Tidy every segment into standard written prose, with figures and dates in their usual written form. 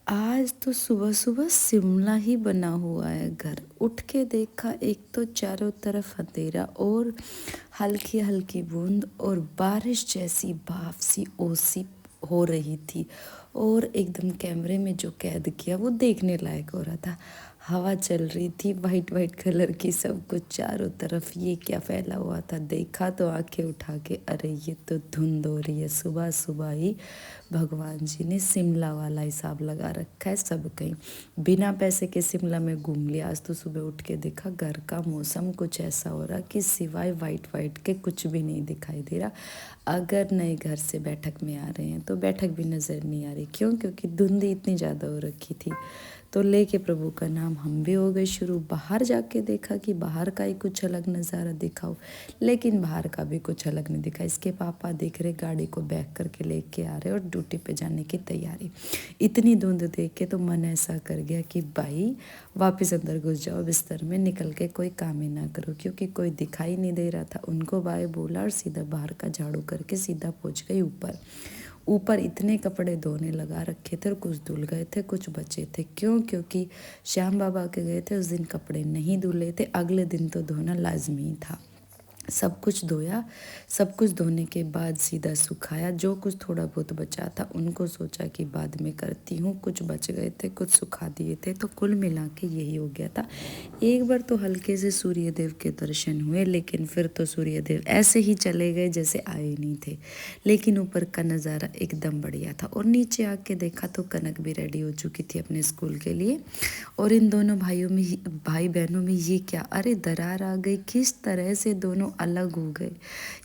आज तो सुबह सुबह शिमला ही बना हुआ है घर। उठ के देखा, एक तो चारों तरफ अंधेरा और हल्की हल्की बूंद और बारिश जैसी भाप सी ओसी हो रही थी। और एकदम कैमरे में जो कैद किया वो देखने लायक हो रहा था। हवा चल रही थी वाइट वाइट कलर की, सब कुछ चारों तरफ। ये क्या फैला हुआ था, देखा तो आंखें उठा के, अरे ये तो धुंध हो रही है। सुबह सुबह ही भगवान जी ने शिमला वाला हिसाब लगा रखा है। सब कहीं बिना पैसे के शिमला में घूम लिया। आज तो सुबह उठ के देखा, घर का मौसम कुछ ऐसा हो रहा कि सिवाय वाइट वाइट के कुछ भी नहीं दिखाई दे रहा। अगर नए घर से बैठक में आ रहे हैं तो बैठक भी नज़र नहीं आ रही। क्यों? क्योंकि धुंध इतनी ज़्यादा हो रखी थी। तो लेके प्रभु का नाम हम भी हो गए शुरू। बाहर जाके देखा कि बाहर का ही कुछ अलग नज़ारा दिखाओ, लेकिन बाहर का भी कुछ अलग नहीं दिखा। इसके पापा देख रहे, गाड़ी को बैक करके लेके आ रहे और ड्यूटी पे जाने की तैयारी। इतनी धुंध देख के तो मन ऐसा कर गया कि भाई वापस अंदर घुस जाओ बिस्तर में, निकल के कोई काम ही ना करो, क्योंकि कोई दिखाई नहीं दे रहा था। उनको बाय बोला और सीधा बाहर का झाड़ू करके सीधा पहुंच गई ऊपर। ऊपर इतने कपड़े धोने लगा रखे थे और कुछ धुल गए थे, कुछ बचे थे। क्यों? क्योंकि श्याम बाबा के गए थे उस दिन कपड़े नहीं धुले थे, अगले दिन तो धोना लाजमी था। सब कुछ धोया। सब कुछ धोने के बाद सीधा सुखाया। जो कुछ थोड़ा बहुत बचा था उनको सोचा कि बाद में करती हूँ। कुछ बच गए थे, कुछ सुखा दिए थे, तो कुल मिला के यही हो गया था। एक बार तो हल्के से सूर्य देव के दर्शन हुए, लेकिन फिर तो सूर्य देव ऐसे ही चले गए जैसे आए ही नहीं थे। लेकिन ऊपर का नज़ारा एकदम बढ़िया था। और नीचे आके देखा तो कनक भी रेडी हो चुकी थी अपने स्कूल के लिए। और इन दोनों भाई बहनों में ये क्या, अरे दरार आ गई। किस तरह से दोनों अलग हो गए,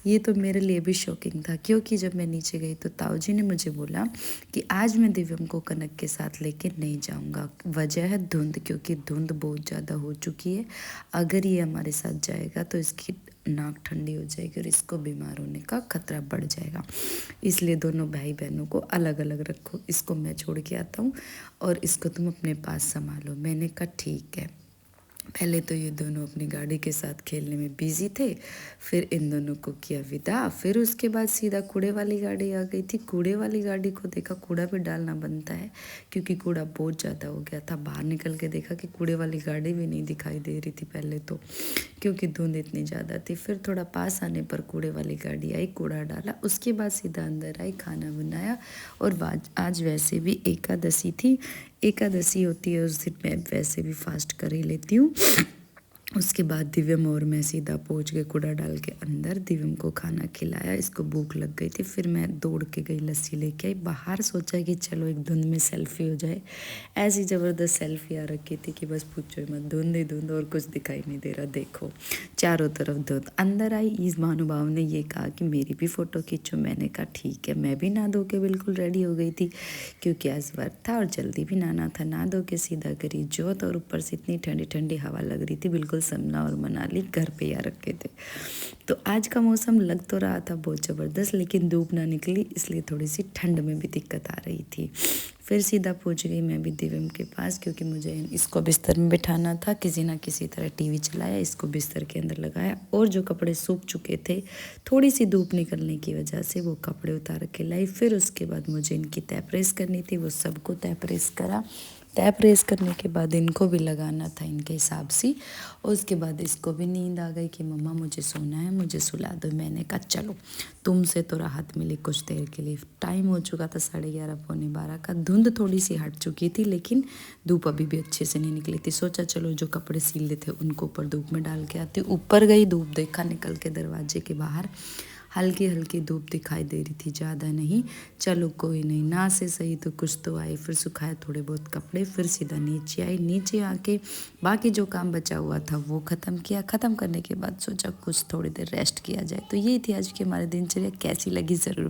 ये तो मेरे लिए भी शॉकिंग था। क्योंकि जब मैं नीचे गई तो ताऊ जी ने मुझे बोला कि आज मैं दिव्यम को कनक के साथ लेके नहीं जाऊंगा। वजह है धुंध, क्योंकि धुंध बहुत ज़्यादा हो चुकी है। अगर ये हमारे साथ जाएगा तो इसकी नाक ठंडी हो जाएगी और इसको बीमार होने का खतरा बढ़ जाएगा। इसलिए दोनों भाई बहनों को अलग अलग रखो, इसको मैं छोड़ के आता हूँ और इसको तुम अपने पास संभालो। मैंने कहा ठीक है। पहले तो ये दोनों अपनी गाड़ी के साथ खेलने में बिजी थे, फिर इन दोनों को किया विदा। फिर उसके बाद सीधा कूड़े वाली गाड़ी आ गई थी। कूड़े वाली गाड़ी को देखा, कूड़ा भी डालना बनता है क्योंकि कूड़ा बहुत ज़्यादा हो गया था। बाहर निकल के देखा कि कूड़े वाली गाड़ी भी नहीं दिखाई दे रही थी पहले तो, क्योंकि धुंध इतनी ज़्यादा थी। फिर थोड़ा पास आने पर कूड़े वाली गाड़ी आई, कूड़ा डाला, उसके बाद सीधा अंदर आई, खाना बनाया। और आज वैसे भी एकादशी थी। एकादशी होती है उस दिन, मैं वैसे भी फास्ट कर ही लेती हूँ। उसके बाद दिव्यम और मैं सीधा पहुंच गए कूड़ा डाल के अंदर। दिव्यम को खाना खिलाया, इसको भूख लग गई थी। फिर मैं दौड़ के गई लस्सी लेके आई। बाहर सोचा कि चलो एक धुंध में सेल्फी हो जाए। ऐसी ज़बरदस्त सेल्फी आ रखी थी कि बस पूछो ही मत, धुंध ही धुंध और कुछ दिखाई नहीं दे रहा। देखो चारों तरफ धुंध। अंदर आई, इस महानुभाव ने ये कहा कि मेरी भी फ़ोटो खींचो। मैंने कहा ठीक है। मैं भी नहा धो के बिल्कुल रेडी हो गई थी, क्योंकि आज व्रत था और जल्दी भी नहाना था। नहा धो के सीधा करी जोत, और ऊपर से इतनी ठंडी ठंडी हवा लग रही थी, बिल्कुल शिमला और मनाली घर पे ही आ रखे थे। तो आज का मौसम लग तो रहा था बहुत ज़बरदस्त, लेकिन धूप ना निकली, इसलिए थोड़ी सी ठंड में भी दिक्कत आ रही थी। फिर सीधा पहुंच गई मैं भी दिव्यम के पास, क्योंकि मुझे इसको बिस्तर में बिठाना था। किसी ना किसी तरह टीवी चलाया, इसको बिस्तर के अंदर लगाया, और जो कपड़े सूख चुके थे थोड़ी सी धूप निकलने की वजह से, वो कपड़े उतार के लाई। फिर उसके बाद मुझे इनकी तय प्रेस करनी थी, वो सबको तय प्रेस करा। तय प्रेस करने के बाद इनको भी लगाना था इनके हिसाब से। और उसके बाद इसको भी नींद आ गई कि मम्मा मुझे सोना है, मुझे सुला दो। मैंने कहा चलो, तुमसे तो राहत मिली कुछ देर के लिए। टाइम हो चुका था 11:30 पौने 12 का। धुंध थोड़ी सी हट चुकी थी, लेकिन धूप अभी भी अच्छे से नहीं निकली थी। सोचा चलो जो कपड़े सीले थे उनको ऊपर धूप में डाल के आती। ऊपर गई, धूप देखा निकल के दरवाजे के बाहर, हल्की हल्की धूप दिखाई दे रही थी, ज़्यादा नहीं। चलो कोई नहीं, ना से सही तो कुछ तो आई। फिर सुखाए थोड़े बहुत कपड़े, फिर सीधा नीचे आई। नीचे आके बाकी जो काम बचा हुआ था वो ख़त्म किया। ख़त्म करने के बाद सोचा कुछ थोड़ी देर रेस्ट किया जाए। तो यही थी आज की हमारी दिनचर्या। कैसी लगी ज़रूर